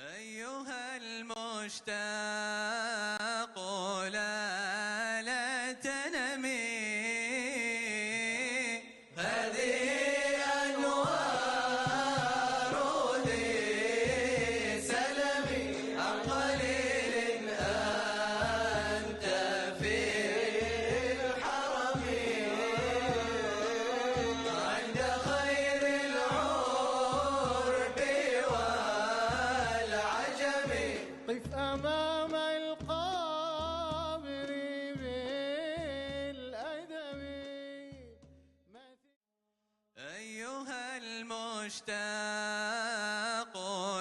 أيها المشتاق لا تنمي، هذه أنوار ذي سلمي، عن قليل أنت في الحرم، عند خير العرب والعجم، قف أمام القابر بالأدب. أيها المشتاق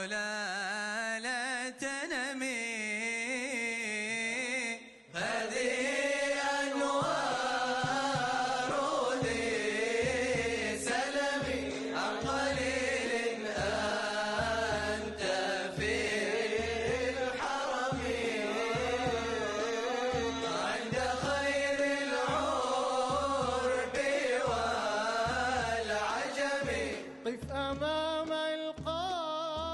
لا تنمي، هذه أنوار ذي سلمي، عن قليل أنت في الحرم، عند خير العرب والعجم، قف أمام القابر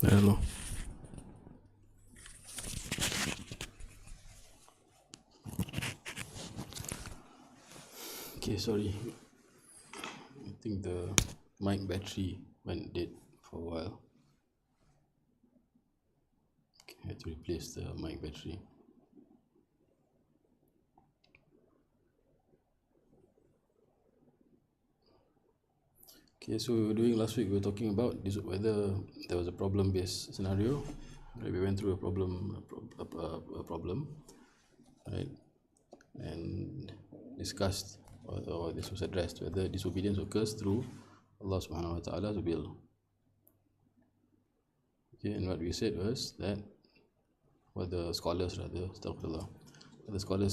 I don't know. Okay, sorry. I think the mic battery went dead for a while. Okay, I had to replace the mic battery. Okay, so during last week we were talking about this, whether there was a problem-based scenario. Right? We went through a problem, right, and discussed, or this was addressed, whether disobedience occurs through Allah Subhanahu Wa Taala's will. Okay, and what we said was that what the scholars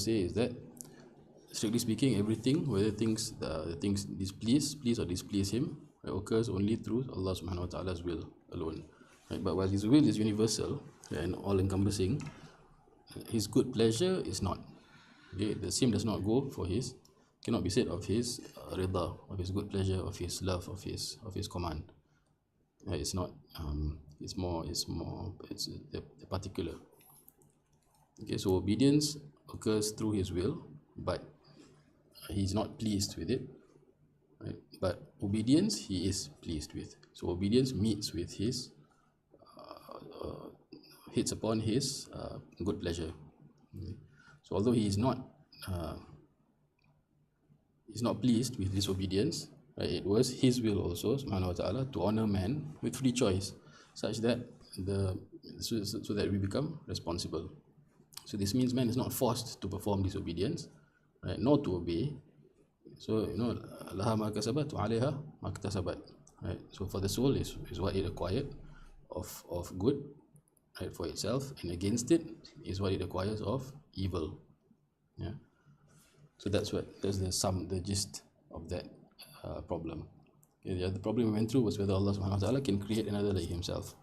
say is that, strictly speaking, everything, whether things the things please or displease him, it occurs only through Allah Subhanahu Wa Taala's will alone. Right? But while his will is universal and all-encompassing, his good pleasure is not. Okay? The same does not go for his, cannot be said of his rida, of his good pleasure, of his love, of his command. Right? It's not. It's the particular. Okay, so obedience occurs through his will, but he's not pleased with it. Right? But obedience he is pleased with. So obedience meets with his, hits upon his good pleasure. Okay? So although he is not pleased with disobedience, right, it was his will also, subhanahu wa ta'ala, to honor man with free choice, such that so that we become responsible. So this means man is not forced to perform disobedience, right, nor to obey. So laha ma kasabat wa 'alayha ma iktasabat, right? So for the soul is what it acquired of good, right, for itself, and against it is what it acquires of evil. Yeah. So that's the gist of that problem. Okay, the other problem we went through was whether Allah Subhanahu Wa Taala can create another like himself.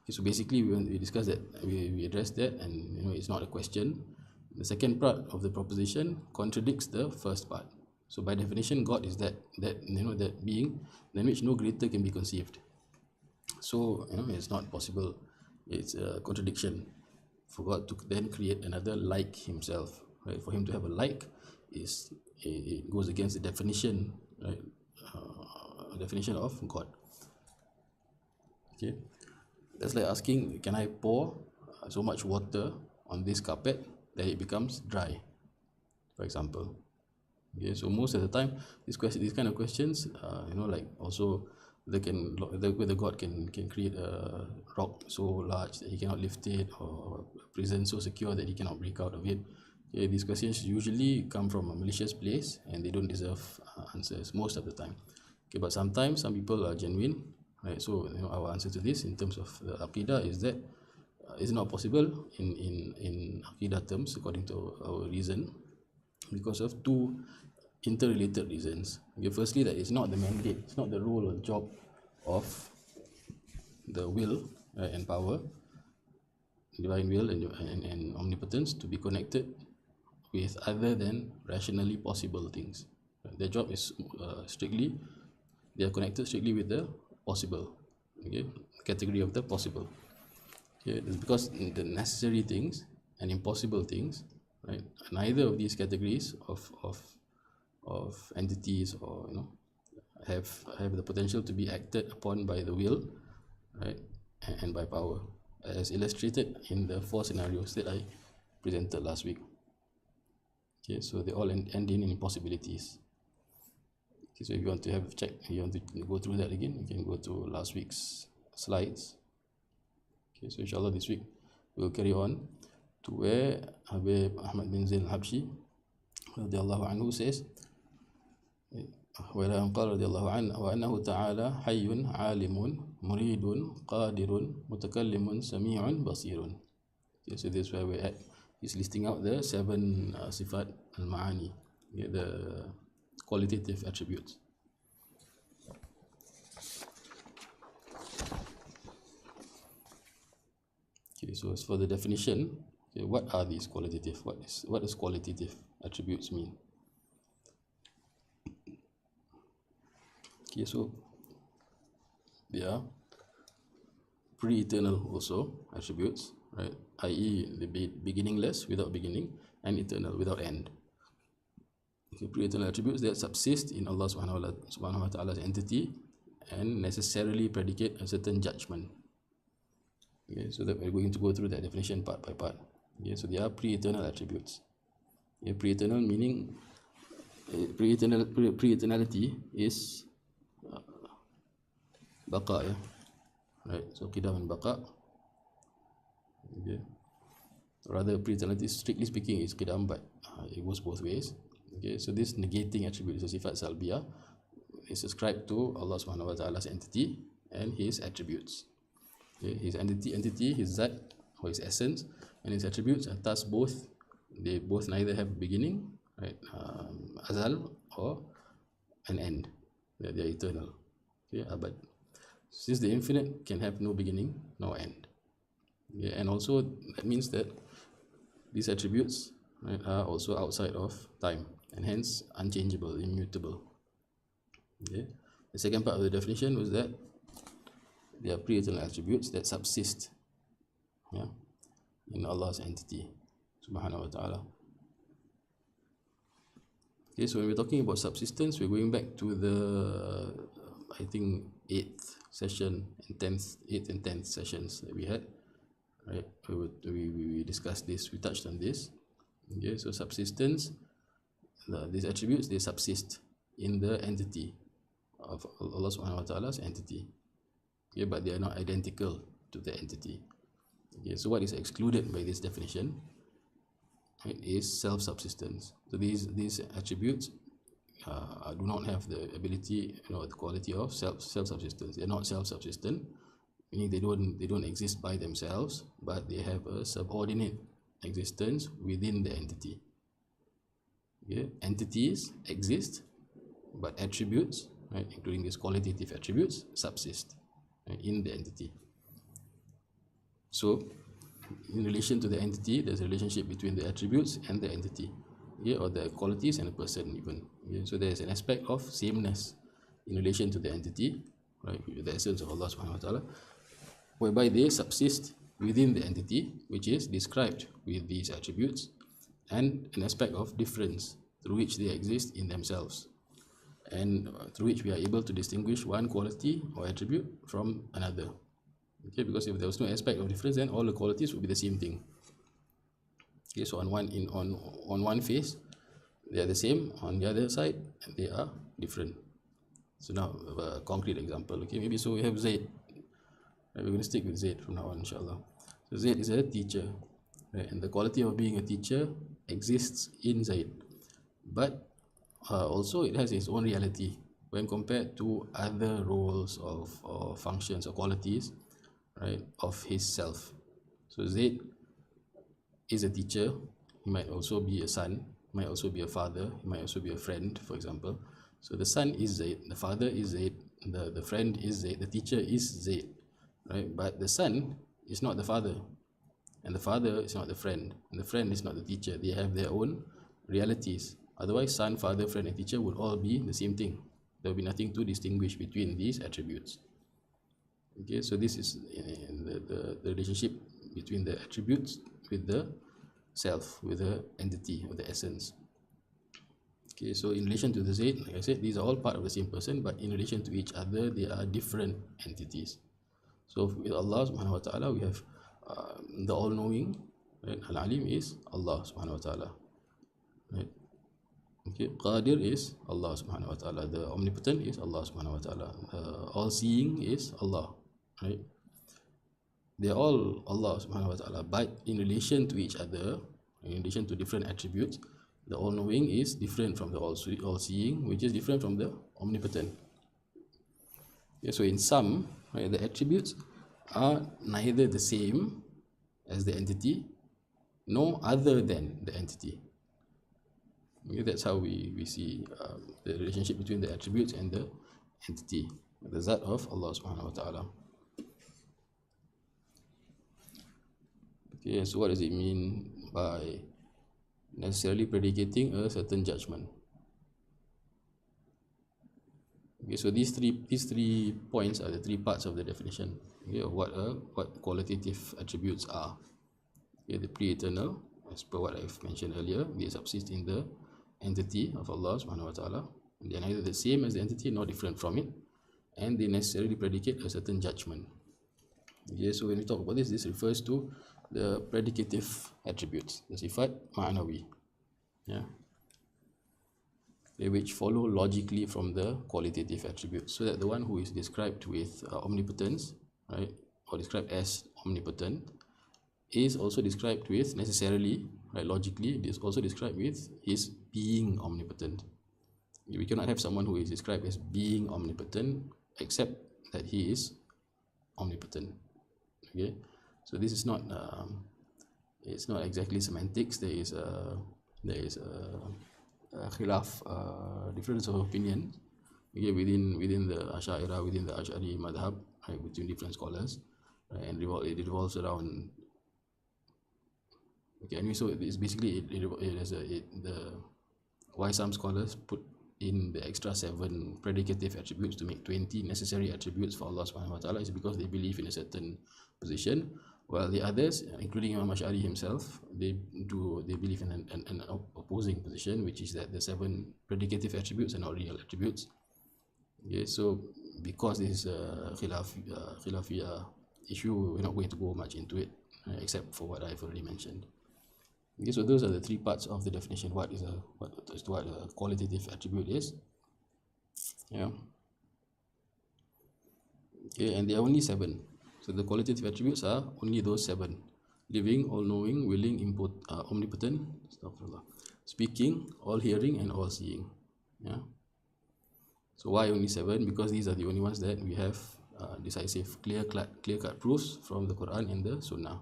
Okay, so basically we discussed that, we addressed that, and it's not a question. The second part of the proposition contradicts the first part. So by definition, God is that being than which no greater can be conceived. So it's not possible. It's a contradiction for God to then create another like himself. Right? For him to have a like it goes against the definition, right? Definition of God. Okay, that's like asking, can I pour so much water on this carpet that it becomes dry, for example? Okay, so most of the time, these kind of questions, like also whether God can create a rock so large that he cannot lift it, or a prison so secure that he cannot break out of it. Okay, these questions usually come from a malicious place and they don't deserve answers most of the time. Okay, but sometimes some people are genuine, right? So our answer to this in terms of the aqidah is that it's not possible in aqidah terms according to our reason, because of two interrelated reasons. Okay, firstly, that it's not the mandate, it's not the role or job of the will, right, and power, divine will and omnipotence, to be connected with other than rationally possible things. Their job is they are connected strictly with the possible, okay, category of the possible. Okay, it's because the necessary things and impossible things, right, neither of these categories of entities, or have the potential to be acted upon by the will, right, and by power, as illustrated in the four scenarios that I presented last week. Okay, so they all end in impossibilities. Okay, so if you want to you want to go through that again, you can go to last week's slides. Okay, so inshallah this week we'll carry on to where Habib Ahmad bin Zain al-Habshi radiyallahu anhu says, وَلَا قال رضي الله عنه وأنه تعالى حي عالم مريد قادر متكلم سميع بصير. Okay, so this is where we're at. He's listing out the 7 sifat al-ma'ani, the qualitative attributes. Okay, so as for the definition, okay, what are these qualitative? What does qualitative attributes mean? Okay, so they are pre-eternal also attributes, right? I.e. the beginningless without beginning, and eternal without end. Okay, pre-eternal attributes that subsist in Allah subhanahu wa ta'ala's entity and necessarily predicate a certain judgment. Okay, so that we're going to go through that definition part by part. Okay, so they are pre-eternal attributes. Okay, pre-eternal meaning pre-eternality is baqa, yeah? Right, so qidam and baqa. Okay, rather pre-eternality strictly speaking is qidam, but it goes both ways. Okay, so this negating attribute is a sifat salbiyah, is ascribed to Allah subhanahu wa ta'ala's entity and his attributes. Okay, his entity, his zat or his essence, and his attributes are thus they both neither have beginning, right, azal, or an end. They are eternal. Okay, abad. Since the infinite can have no beginning, no end. Okay, and also that means that these attributes, right, are also outside of time and hence unchangeable, immutable. Okay. The second part of the definition was that they are pre-eternal attributes that subsist, yeah, in Allah's entity, subhanahu wa ta'ala. Okay, so when we're talking about subsistence, we're going back to the, I think, 8th session and 10th sessions that we had, right? We discussed this, we touched on this. Okay, so subsistence, these attributes, they subsist in the entity of Allah subhanahu wa ta'ala's entity. Okay, but they are not identical to the entity. Okay, so what is excluded by this definition, right, is self-subsistence. So these attributes do not have the ability, the quality of self-subsistence. They are not self-subsistent, meaning they don't exist by themselves, but they have a subordinate existence within the entity. Okay, entities exist, but attributes, right, including these qualitative attributes, subsist, right, in the entity. So in relation to the entity, there's a relationship between the attributes and the entity, okay, or the qualities and the person even. Okay, so there's an aspect of sameness in relation to the entity, right, with the essence of Allah subhanahu wa ta'ala, whereby they subsist within the entity, which is described with these attributes, and an aspect of difference through which they exist in themselves, and through which we are able to distinguish one quality or attribute from another. Okay, because if there was no aspect of difference, then all the qualities would be the same thing. Okay, so on one face they are the same, on the other side they are different. So now a concrete example. Okay, maybe so we have Zaid. Right, we're going to stick with Zaid from now on, inshallah. So Zaid is a teacher, right, and the quality of being a teacher exists in Zaid, but also it has its own reality when compared to other roles or functions or qualities, right, of his self. So Zaid is a teacher. He might also be a son, might also be a father, he might also be a friend, for example. So the son is Zaid, the father is Zaid, the friend is Zaid, the teacher is Zaid, right? But the son is not the father, and the father is not the friend, and the friend is not the teacher. They have their own realities. Otherwise, son, father, friend, and teacher would all be the same thing. There will be nothing to distinguish between these attributes. Okay, so this is the relationship between the attributes with the self, with the entity or the essence. Okay, so in relation to the Zaid, like I said, these are all part of the same person, but in relation to each other, they are different entities. So with Allah subhanahu wa ta'ala, we have the all-knowing, right? Al-Alim is Allah subhanahu wa ta'ala, right? Okay, Qadir is Allah subhanahu wa ta'ala, the omnipotent is Allah subhanahu wa ta'ala, all-seeing is Allah, right? They are all Allah subhanahu wa ta'ala, but in relation to each other, in relation to different attributes, the all-knowing is different from the all-seeing, which is different from the omnipotent. Okay, so in sum, right, the attributes are neither the same as the entity nor other than the entity. Okay, that's how we see the relationship between the attributes and the entity, the Zat of Allah subhanahu wa ta'ala. Okay, so what does it mean by necessarily predicating a certain judgment? Okay, so these three points are the three parts of the definition, okay, of what qualitative attributes are. Okay, the pre-eternal, as per what I've mentioned earlier, they subsist in the entity of Allah subhanahu wa ta'ala. They are neither the same as the entity nor different from it, and they necessarily predicate a certain judgment. Okay, so when we talk about this, this refers to the predicative attributes, the sifat ma'nawi, yeah, which follow logically from the qualitative attributes. So that the one who is described with omnipotence, right, or described as omnipotent, is also described with necessarily, right, logically, is also described with his being omnipotent. We cannot have someone who is described as being omnipotent except that he is omnipotent. Okay, so this is not it's not exactly semantics. There is a khilaf, difference of opinion, okay, within the Ash'ariyah, within the Ash'ari madhab, right, between different scholars, right, and it revolves around, okay, anyway, so it's basically why some scholars put in the extra 7 predicative attributes to make 20 necessary attributes for Allah subhanahu wa ta'ala is because they believe in a certain position, while the others, including Imam Ash'ari himself, they believe in an opposing position, which is that the 7 predicative attributes are not real attributes. Okay, so because this is a khilafiyah issue, we're not going to go much into it, except for what I've already mentioned. Okay, so those are the 3 parts of the definition. What a qualitative attribute is. Yeah. Okay, and there are only 7. So the qualitative attributes are only those 7: living, all-knowing, willing, omnipotent, speaking, all-hearing, and all-seeing. Yeah. So why only 7? Because these are the only ones that we have decisive, clear-cut proofs from the Quran and the Sunnah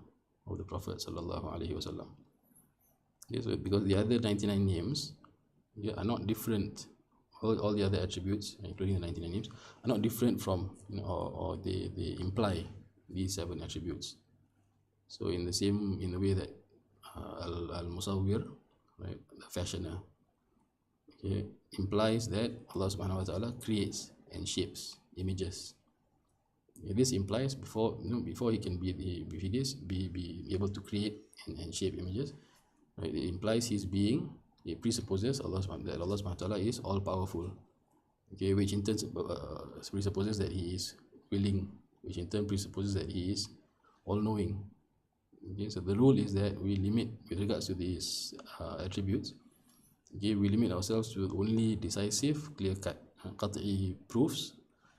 of the Prophet sallallahu alaihi wasallam. Okay, so because the other 99 names, yeah, are not different. All the other attributes, including the 99 names, are not different from, or they imply these 7 attributes. So in the way that al-Musawwir, right, the fashioner, okay, implies that Allah subhanahu wa ta'ala creates and shapes images. Okay, this implies before he can be able to create and shape images, right, it implies his being. It presupposes that Allah subhanahu wa ta'ala is all powerful, okay, which in turn presupposes that he is willing, which in turn presupposes that he is all knowing. Okay, so the rule is that we limit, with regards to these attributes, okay, we limit ourselves to only decisive, clear-cut, qat'i proofs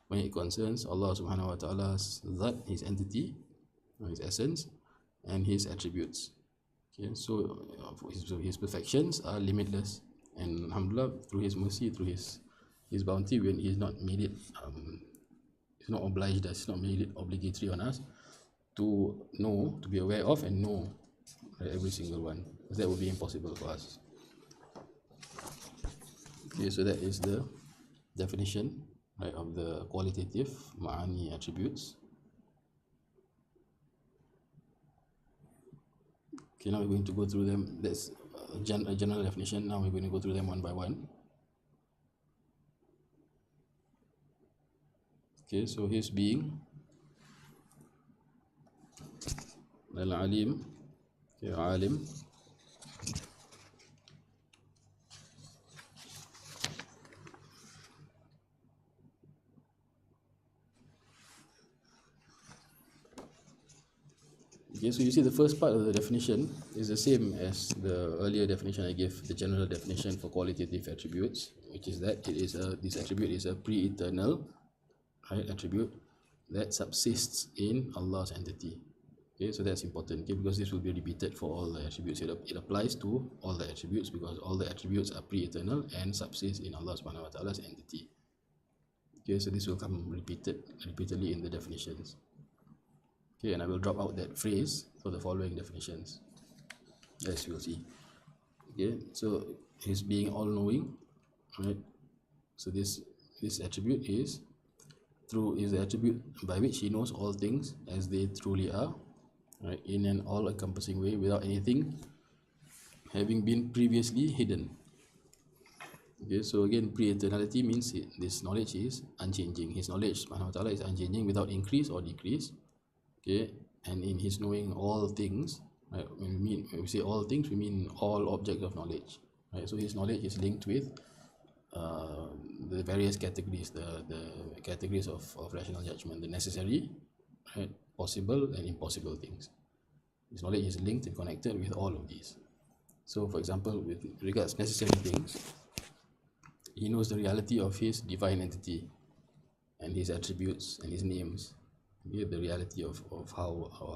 when it concerns Allah subhanahu wa ta'ala's dhat, his entity, his essence, and his attributes. Okay, so his perfections are limitless, and alhamdulillah, through his mercy, through his bounty, when he's not made it, he's not obliged us, he's not made it obligatory on us to know, to be aware of and know, right, every single one, because that would be impossible for us. Okay, so that is the definition, right, of the qualitative ma'ani attributes. Okay, now we're going to go through them. That's a general definition. Now we're going to go through them one by one. Okay, so his being, al-alim, okay, alim, okay, so you see the first part of the definition is the same as the earlier definition I gave, the general definition for qualitative attributes, which is that this attribute is a pre-eternal, right, attribute that subsists in Allah's entity. Okay, so that's important, okay, because this will be repeated for all the attributes. It applies to all the attributes because all the attributes are pre-eternal and subsist in Allah subhanahu wa ta'ala's entity. Okay, so this will come repeatedly in the definitions. Okay, and I will drop out that phrase for the following definitions, as you will see. Okay, so his being all-knowing, right? So this attribute is the attribute by which he knows all things as they truly are, right, in an all-encompassing way, without anything having been previously hidden. Okay, so again, pre-eternality means this knowledge is unchanging. His knowledge, subhanahu wa ta'ala, is unchanging without increase or decrease. Okay, and in his knowing all things, right, when we say all things, we mean all objects of knowledge. Right, so his knowledge is linked with the various categories, the categories of rational judgment, the necessary, right, possible and impossible things. His knowledge is linked and connected with all of these. So for example, with regards necessary things, he knows the reality of his divine entity and his attributes and his names, the reality of how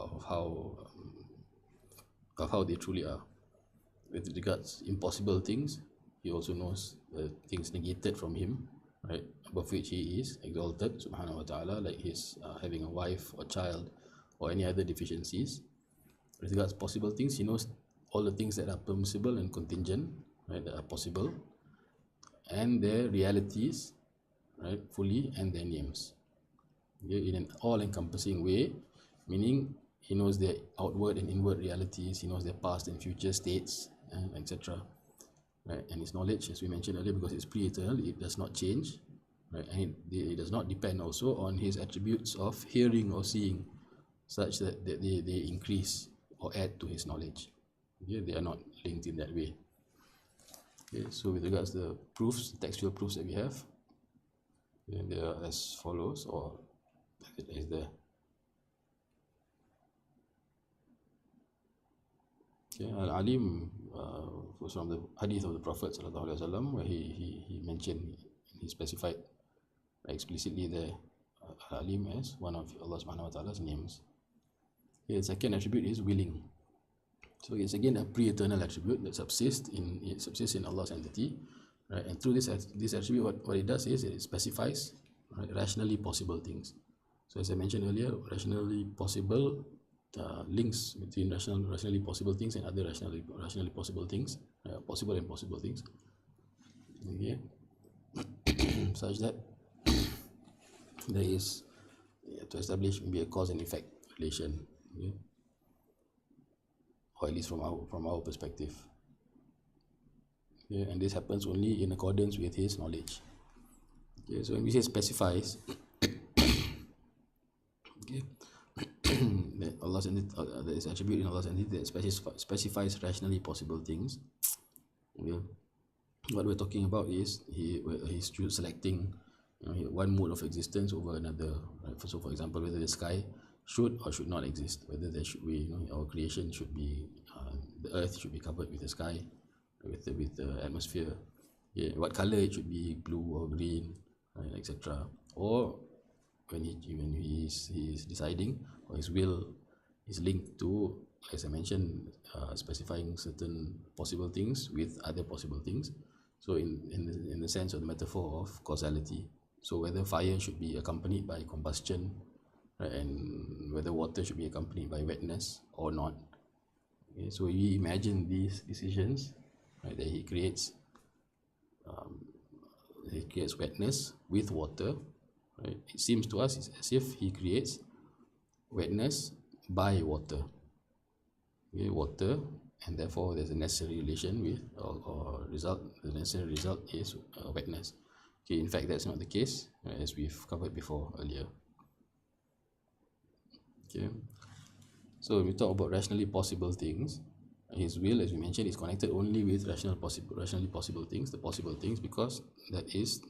they truly are. With regards impossible things, he also knows the things negated from him, right, above which he is exalted, subhanahu wa ta'ala, like his having a wife or child or any other deficiencies. With regards possible things, he knows all the things that are permissible and contingent, right, that are possible, and their realities, right, fully, and their names, in an all-encompassing way, meaning he knows their outward and inward realities, he knows their past and future states, etc. Right? And his knowledge, as we mentioned earlier, because it's pre-eternal, it does not change, right? And it does not depend also on his attributes of hearing or seeing, such that they increase or add to his knowledge. Okay? They are not linked in that way. Okay, so with regards to the proofs, the textual proofs that we have, they are as follows, or it is there. Okay, Al-Alim was from the hadith of the Prophet ﷺ, where he mentioned, he specified explicitly there Al-Alim as one of Allah subhanahu wa ta'ala's names. Okay, the second attribute is willing. So it's again a pre-eternal attribute that subsists in Allah's entity, right? And through this attribute, what it does is it specifies, right, rationally possible things. So as I mentioned earlier, rationally possible links between rationally possible things and other rationally possible things, possible and possible things. Okay, such that there is to establish maybe a cause and effect relation. Okay? Or at least from our perspective. Okay, and this happens only in accordance with his knowledge. Okay, so when we say specifies, okay, that Allah's entity, there is attribute in Allah's entity that specifies rationally possible things. Okay. What we're talking about is he's selecting, one mode of existence over another. Right? So, for example, whether the sky should or should not exist, whether there should be, our creation should be, the earth should be covered with the sky, with the atmosphere. Yeah, what color it should be, blue or green, right, etc. Or when he is deciding, or his will is linked to, as I mentioned, specifying certain possible things with other possible things. So in the sense of the metaphor of causality, so whether fire should be accompanied by combustion, right, and whether water should be accompanied by wetness or not. Okay, so we imagine these decisions, right, that he creates wetness with water. Right? It seems to us as if he creates wetness by water. Okay, water, and therefore there's a necessary relation with or result. The necessary result is wetness. Okay, in fact, that's not the case, as we've covered before earlier. Okay, so when we talk about rationally possible things, his will, as we mentioned, is connected only with rationally possible things, the possible things, because that is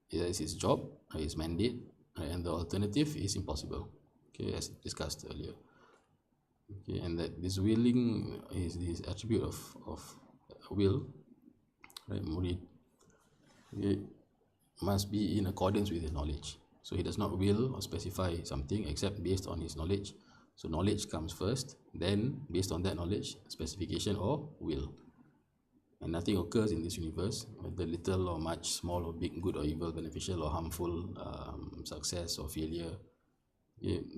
his job, his mandate, and the alternative is impossible. Okay, as discussed earlier. Okay, and that this willing is this attribute of will, right, murid, okay, must be in accordance with his knowledge. So he does not will or specify something except based on his knowledge. So knowledge comes first, then based on that knowledge, specification or will. And nothing occurs in this universe, whether little or much, small or big, good or evil, beneficial or harmful, success or failure,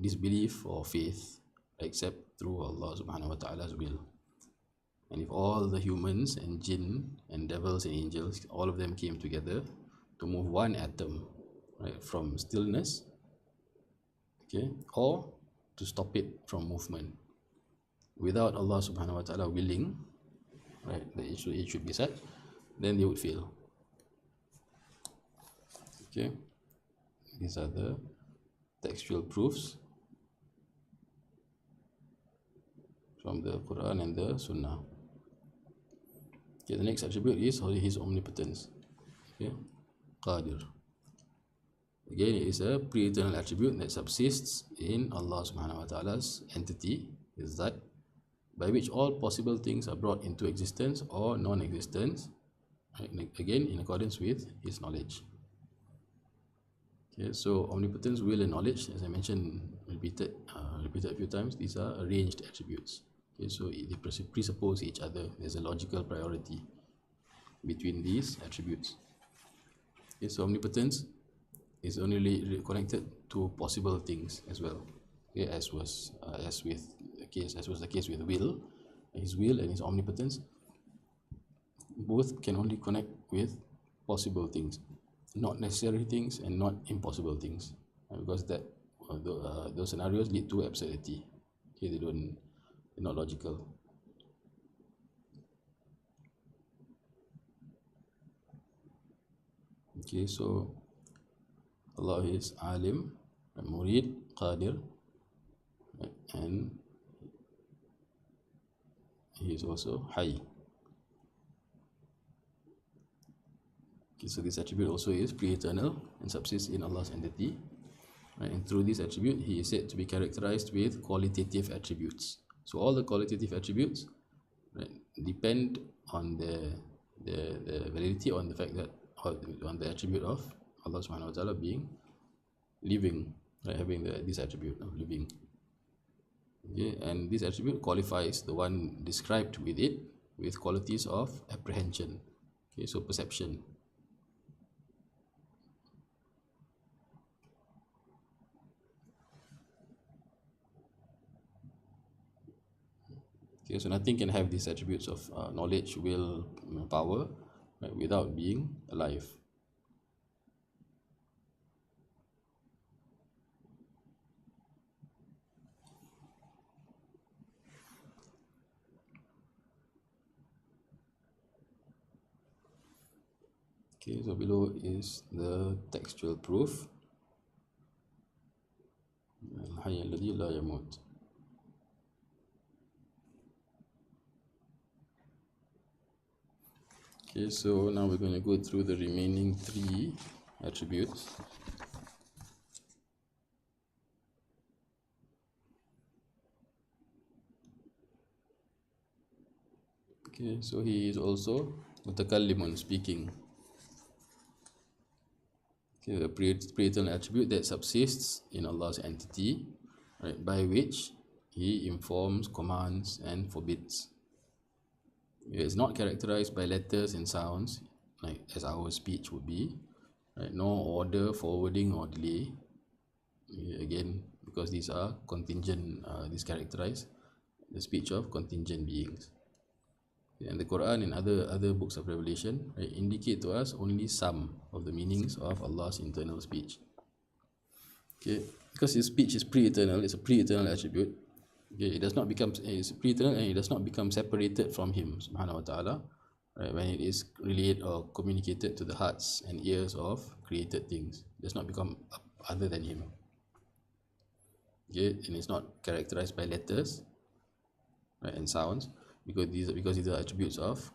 disbelief or faith, except through Allah subhanahu wa ta'ala's will. And if all the humans and jinn and devils and angels, all of them came together to move one atom, right, from stillness, okay, or to stop it from movement, without Allah subhanahu wa ta'ala willing, right, that it should be such, then they would fail. Okay, these are the textual proofs from the Quran and the Sunnah. Okay, the next attribute is his omnipotence. Okay, Qadir. Again, it is a pre-eternal attribute that subsists in Allah subhanahu wa ta'ala's entity, is that by which all possible things are brought into existence or non-existence, right? Again in accordance with his knowledge. Okay, so omnipotence, will and knowledge, as I mentioned, repeated a few times, these are arranged attributes. Okay, so they presuppose each other. There's a logical priority between these attributes. Okay, so omnipotence is only connected to possible things as well. Okay, as was the case with will, his will and his omnipotence, both can only connect with possible things, not necessary things and not impossible things, because that those scenarios lead to absurdity. Okay, they're not logical. Okay, so Allah is Alim, Murid, Qadir, and he is also Hayy. Okay, so this attribute also is pre-eternal and subsists in Allah's entity. Right, and through this attribute, he is said to be characterized with qualitative attributes. So all the qualitative attributes, right, depend on the validity, on the fact that, on the attribute of Allah subhanahu wa ta'ala being living, right, having this attribute of living. Okay, and this attribute qualifies the one described with it with qualities of apprehension. Okay, so perception. Okay, so nothing can have these attributes of knowledge, will, power, right, without being alive. Okay, so below is the textual proof. Al-Hayy alladhi la yamut. Okay, so now we're going to go through the remaining 3 attributes. Okay, so he is also mutakallimun, speaking. Okay, a pre-eternal attribute that subsists in Allah's entity, right, by which he informs, commands, and forbids. It is not characterized by letters and sounds, like as our speech would be, right, nor order, forwarding, or delay. Again, because these are contingent, these characterize the speech of contingent beings. And the Quran and other books of revelation, right, indicate to us only some of the meanings of Allah's internal speech. Okay, because his speech is pre-eternal, it's a pre-eternal attribute. Okay, it's pre-eternal and it does not become separated from him subhanahu wa ta'ala, right, when it is relayed or communicated to the hearts and ears of created things. It does not become other than him. Okay, and it's not characterized by letters, right, and sounds, because these are attributes of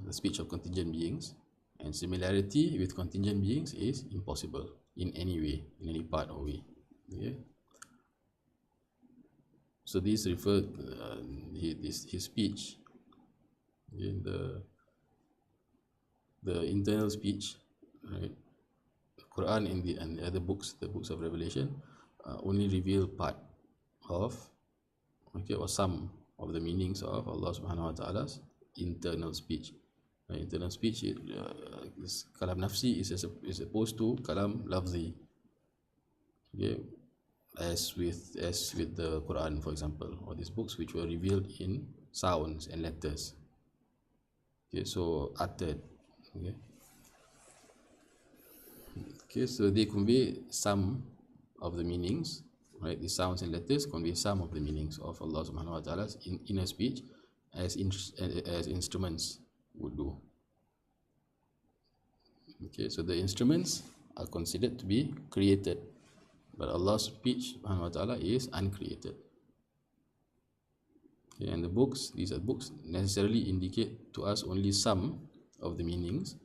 the speech of contingent beings, and similarity with contingent beings is impossible in any way, in any part or way. Okay, so these refer his speech, okay, the internal speech, right, the Quran and the other books, the books of revelation, only reveal part of, okay, or some of the meanings of Allah subhanahu wa ta'ala's internal speech. Internal speech, kalam nafsi is opposed to kalam lafzi. Okay, as with the Quran, for example, or these books which were revealed in sounds and letters. Okay, so uttered. Okay, so they convey some of the meanings, right? The sounds and letters convey some of the meanings of Allah subhanahu wa ta'ala's inner speech, as instruments would do. Okay, so the instruments are considered to be created, but Allah's speech subhanahu wa ta'ala is uncreated. Okay, and the books, these are books, necessarily indicate to us only some of the meanings.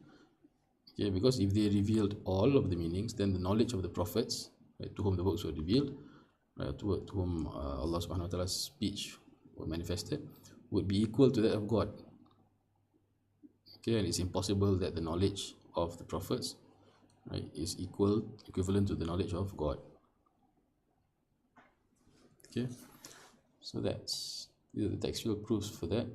Okay, because if they revealed all of the meanings, then the knowledge of the prophets, right, to whom the books were revealed, right, to whom Allah subhanahu wa ta'ala's speech were manifested, would be equal to that of God. Okay, and it's impossible that the knowledge of the prophets, right, is equivalent to the knowledge of God. Okay, so these are the textual proofs for that.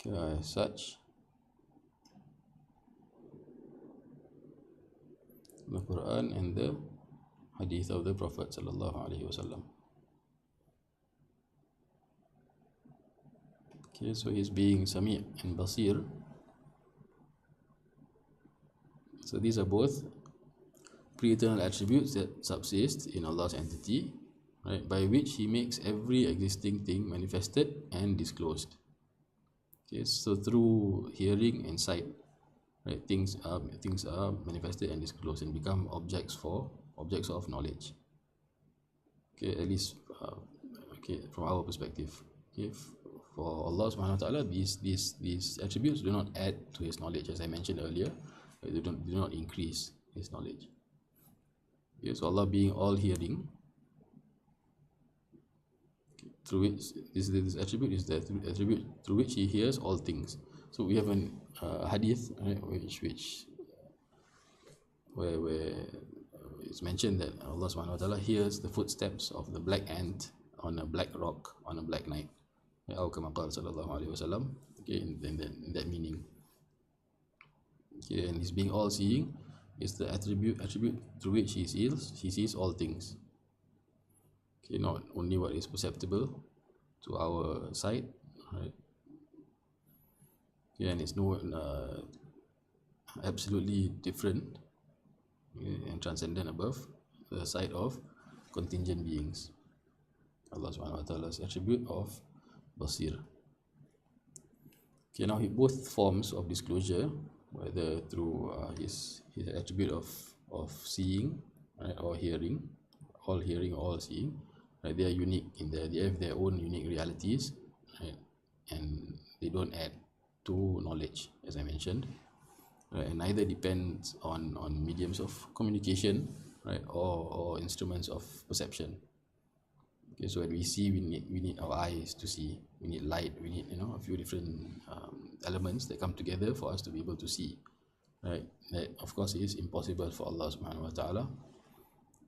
Okay, as such, the Quran and the Hadith of the Prophet sallallahu alaihi wasallam. Okay, so he's being Sami' and Basir. So these are both pre-eternal attributes that subsist in Allah's entity, right, by which He makes every existing thing manifested and disclosed. Okay, so through hearing and sight, right, things are manifested and disclosed and become objects of knowledge. Okay, at least okay, from our perspective. Okay, for Allah subhanahu wa ta'ala, these attributes do not add to His knowledge, as I mentioned earlier. They do not increase His knowledge. Okay, so Allah being all hearing, through which this attribute is the attribute through which He hears all things. So we have an hadith, right, where it's mentioned that Allah subhanahu wa ta'ala hears the footsteps of the black ant on a black rock on a black night. Okay, in that meaning. Okay, and His being all seeing is the attribute through which He sees all things. Okay, not only what is perceptible to our sight, right? Okay, and it's absolutely different, okay, and transcendent above the sight of contingent beings. Allah subhanahu wa ta'ala's attribute of Basir. Okay, now both forms of disclosure, whether through his attribute of seeing, right, or hearing, all seeing, right, they are unique in there. They have their own unique realities, right, and they don't add to knowledge, as I mentioned, right, and neither depends on mediums of communication, right, or instruments of perception. Okay, so when we see, we need our eyes to see. We need light. We need a few different elements that come together for us to be able to see. Right? That of course is impossible for Allah subhanahu wa ta'ala.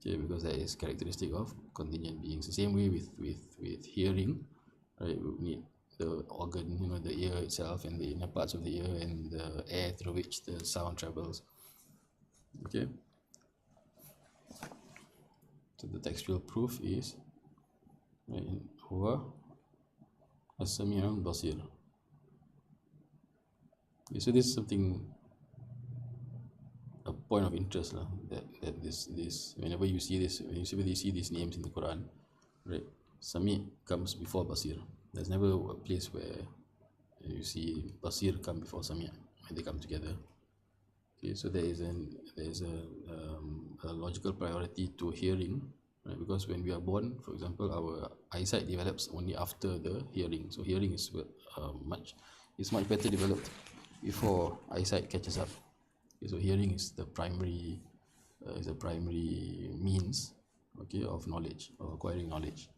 Okay, because that is characteristic of contingent beings. The same way with hearing, right? We need the organ, the ear itself, and the inner parts of the ear, and the air through which the sound travels. Okay. So the textual proof is huwa as-sami' al-basir. Okay, so this is something, a point of interest, that this whenever you see these names in the Quran, right, Sami' comes before Basir. There's never a place where you see Basir come before Sami' when they come together. Okay, so there is a logical priority to hearing, right? Because when we are born, for example, our eyesight develops only after the hearing. So hearing is much better developed before eyesight catches up. Okay, so hearing is the primary means, okay, of knowledge, of acquiring knowledge.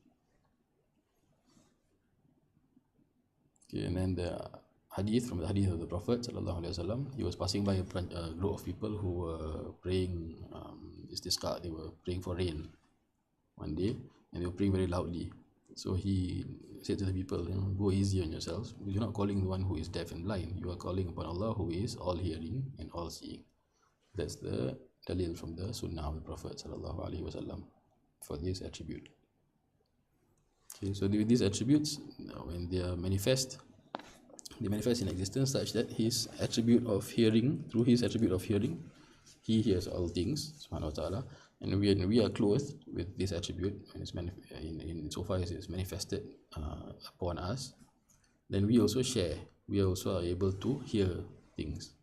Okay, and then the hadith, from the hadith of the Prophet sallallahu alaihi wasallam, he was passing by a group of people who were praying istisqa. They were praying for rain one day, and they were praying very loudly. So he said to the people, go easy on yourselves. You're not calling the one who is deaf and blind. You are calling upon Allah, who is all hearing and all seeing. That's the dalil from the sunnah of the Prophet sallallahu alaihi wasallam for this attribute. Okay, so with these attributes, when they are manifest, they manifest in existence such that his attribute of hearing, through his attribute of hearing, he hears all things, subhanahu wa ta'ala. And when we are clothed with this attribute, when it's in so far as it's manifested upon us, then we also share. We also are able to hear things.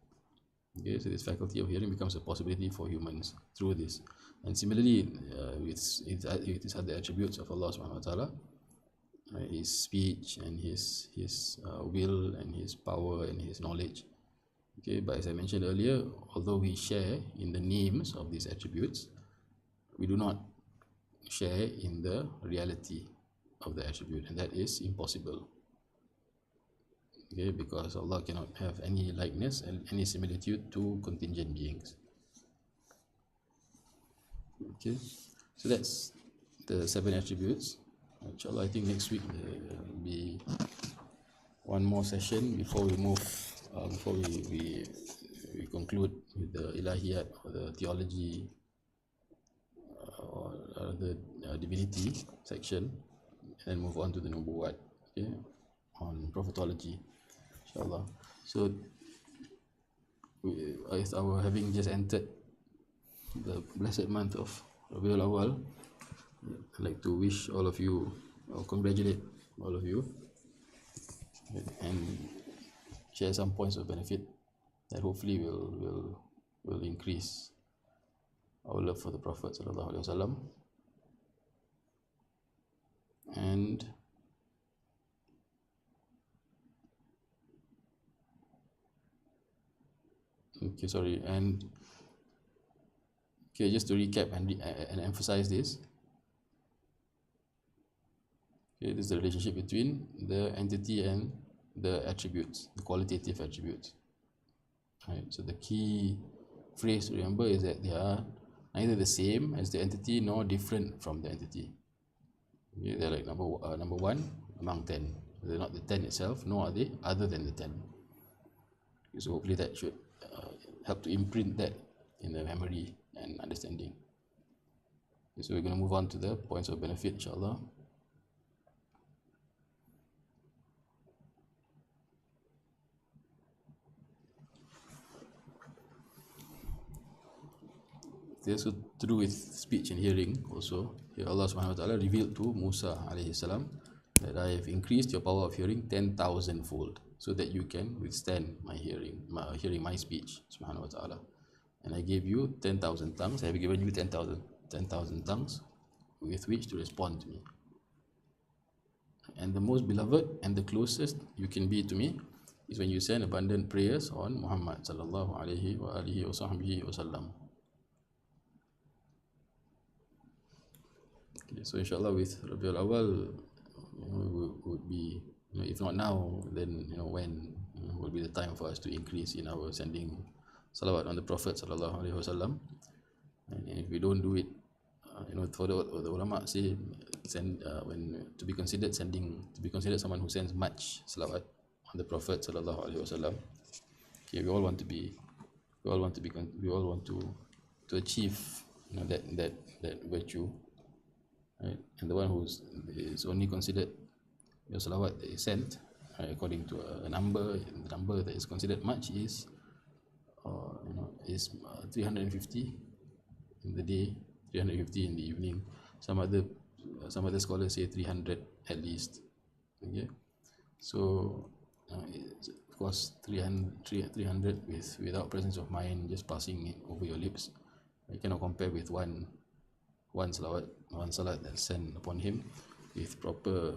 Okay, so this faculty of hearing becomes a possibility for humans through this. And similarly, with these other attributes of Allah subhanahu wa ta'ala, his speech and his will and his power and his knowledge. Okay, but as I mentioned earlier, although we share in the names of these attributes, we do not share in the reality of the attribute, and that is impossible. Okay, because Allah cannot have any likeness and any similitude to contingent beings. Okay, so that's the 7 attributes. Inshallah, I think next week there will be one more session before we move, before we conclude with the ilahiyat or the theology or the divinity section, and move on to the nubuwat, okay, on prophetology, inshallah. So as our having just entered the blessed month of Rabiul Awal, I'd like to wish all of you, or congratulate all of you, and share some points of benefit that hopefully will increase our love for the Prophet sallallahu alaihi wasallam. And just to recap and emphasize this. Okay, this is the relationship between the entity and the attributes, the qualitative attributes. Right, so the key phrase to remember is that they are neither the same as the entity nor different from the entity. Okay, they're like number 1 among 10. They're not the 10 itself, nor are they other than the 10. Okay, so hopefully that should help to imprint that in the memory and understanding. Okay, so we're going to move on to the points of benefit, inshallah. This is to do with speech and hearing also. Here Allah subhanahu wa ta'ala revealed to Musa alayhi salam that I have increased your power of hearing 10,000 fold, so that you can withstand my hearing my speech, subhanahu wa ta'ala. And I gave you 10,000 tongues. I have given you 10,000 tongues with which to respond to me. And the most beloved and the closest you can be to me is when you send abundant prayers on Muhammad sallallahu alaihi wa alihi wa sahbihi wa sallam. Okay, so inshallah with Rabiul Awal, would be, if not now, then when will be the time for us to increase in our sending salawat on the Prophet sallallahu alaihi wasallam. And if we don't do it, for the ulama say, when to be considered someone who sends much salawat on the Prophet sallallahu alaihi wasallam. Okay, we all want to achieve that virtue. Right? And the one who is only considered your salawat that is sent, right, according to a number, the number that is considered much is 350 in the day, 350 in the evening. Some other scholars say 300 at least. Okay, so of course 300 without presence of mind, just passing it over your lips, you cannot compare with one salat that's sent upon him with proper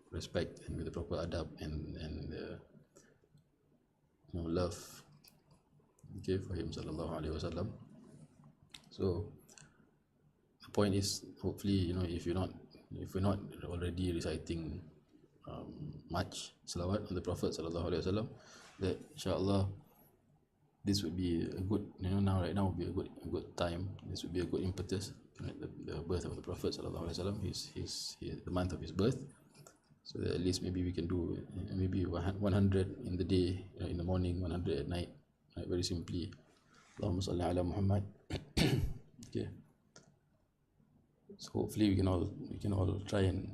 respect and with the proper adab and love, okay, for him sallallahu alaihi wasallam. So the point is, hopefully, if we're not already reciting much salawat on the Prophet sallallahu alaihi wasallam, that inshallah this would be a good, right now would be a good time. This would be a good impetus. The birth of the Prophet sallallahu alaihi wasallam, his the month of his birth, so that at least maybe we can do maybe 100 in the day, in the morning, 100 at night, right? Very simply, Allahumma salli ala Muhammad. Okay, so hopefully we can all try and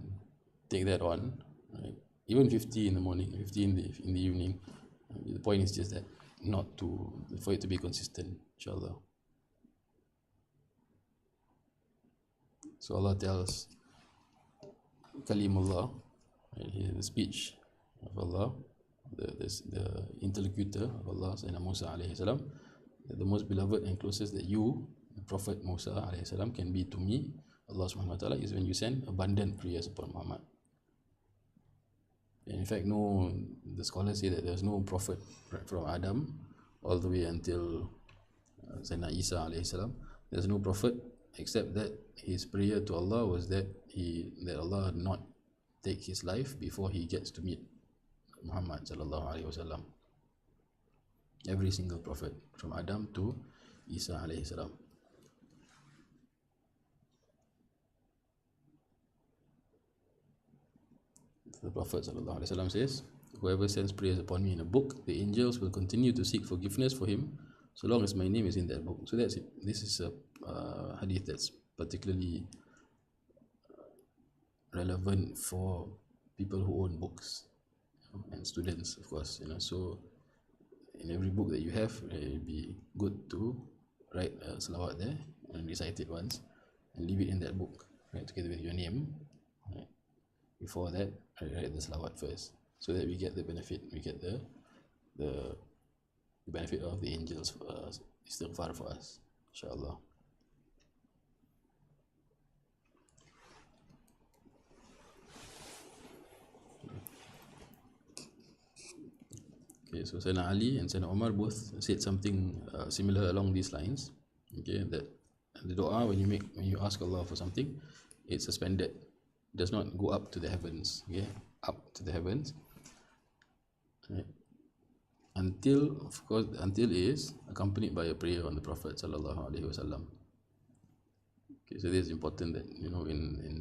take that on, right? Even 50 in the morning, 50 in the evening. The point is just that for it to be consistent, inshallah. So Allah tells Kalimullah, right, the speech of Allah, the interlocutor of Allah, Sayyidina Musa alayhi salam, the most beloved and closest that you, the Prophet Musa alayhi salam, can be to me, Allah subhanahu wa ta'ala, is when you send abundant prayers upon Muhammad. And in fact, the scholars say that there's no prophet right from Adam all the way until Sayyidina Isa alayhi salam. There's no prophet except that his prayer to Allah was that Allah not take his life before he gets to meet Muhammad sallallahu alaihi wasallam. Every single prophet from Adam to Isa alayhi salam. The Prophet sallallahu alaihi wasallam says, whoever sends prayers upon me in a book, the angels will continue to seek forgiveness for him so long as my name is in that book. So that's it. This is a hadith that's particularly relevant for people who own books, and students, of course. So in every book that you have, it would be good to write a salawat there and recite it once and leave it in that book, right, together with your name. Right. Before that, write the salawat first, so that we get the benefit. We get the benefit of the angels istighfar for us, inshallah. Okay, so Sayyidina Ali and Sayyidina Umar both said something similar along these lines. Okay, that the dua, when you ask Allah for something, it's suspended. It does not go up to the heavens. Okay, up to the heavens. Right. Until it is accompanied by a prayer on the Prophet sallallahu alaihi wasallam. Okay, so this is important that in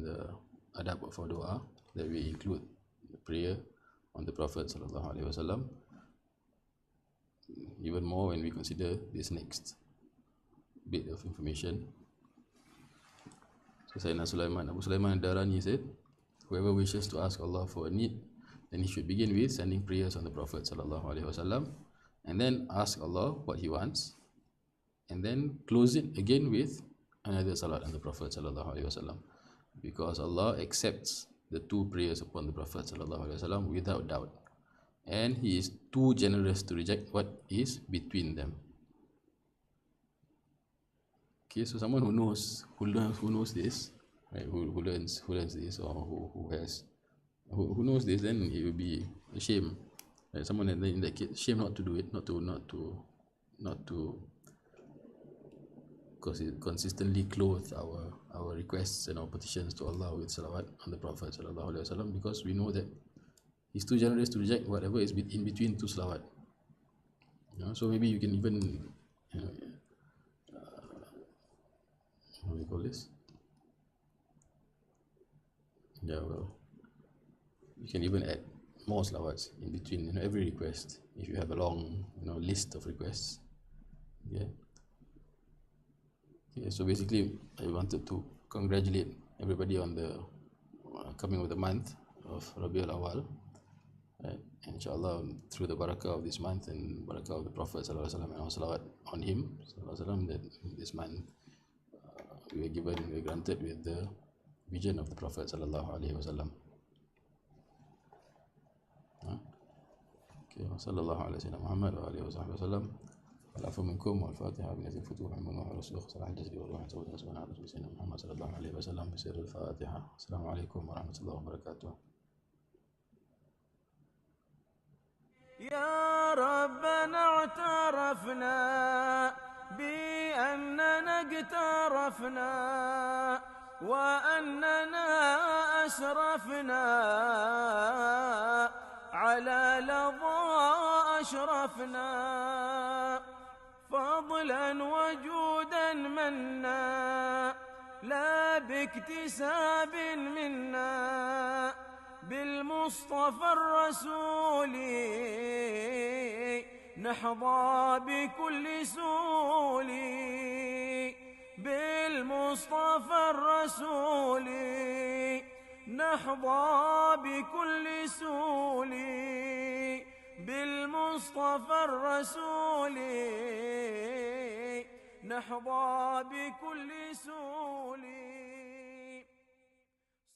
the adab of our dua that we include the prayer on the Prophet sallallahu alaihi wasallam. Even more when we consider this next bit of information. So Sayyidina Abu Sulaiman al-Darani said, whoever wishes to ask Allah for a need, then he should begin with sending prayers on the Prophet sallallahu alaihi wasallam, and then ask Allah what he wants, and then close it again with another salat on the Prophet sallallahu alaihi wasallam, because Allah accepts the two prayers upon the Prophet sallallahu alaihi wasallam without doubt, and He is too generous to reject what is between them. Okay, so someone who knows this, right? Who learns this, or who knows this, then it will be a shame. Right? Someone in that case, shame not to do it, not to consistently clothe our requests and our petitions to Allah with salawat on the Prophet sallallahu alaihi wasallam, because we know that He's too generous to reject whatever is in between two salawat. So maybe you can even, how do you call this? Yeah, well, you can even add more salawats in between, every request. If you have a long, list of requests, yeah. So basically, I wanted to congratulate everybody on the coming of the month of Rabiul Awal. Right. And inshallah, through the barakah of this month and barakah of the Prophet sallallahu alaihi wasallam and our salawat on him sallallahu alaihi wasallam, that this month we were granted with the vision of the Prophet sallallahu alaihi wasallam. Okay, sallallahu alaihi wasallam Muhammad wa alihi wasallam. العفو منكم والفاتحة بنية الفتوح والمنوح والرسول صلاح الجسد والروح سوى سبحان الله سيدنا محمد صلى الله عليه وسلم بسر الفاتحة. السلام عليكم ورحمة الله وبركاته. يا ربنا اعترفنا بأننا اقترفنا وأننا أسرفنا على لظى أشرفنا فضلا وجودا منا لا باكتساب منا بالمصطفى الرسول نحظى بكل سول بالمصطفى الرسول نحظى بكل سول بالمصطفى الرسول نحظى بكل سول.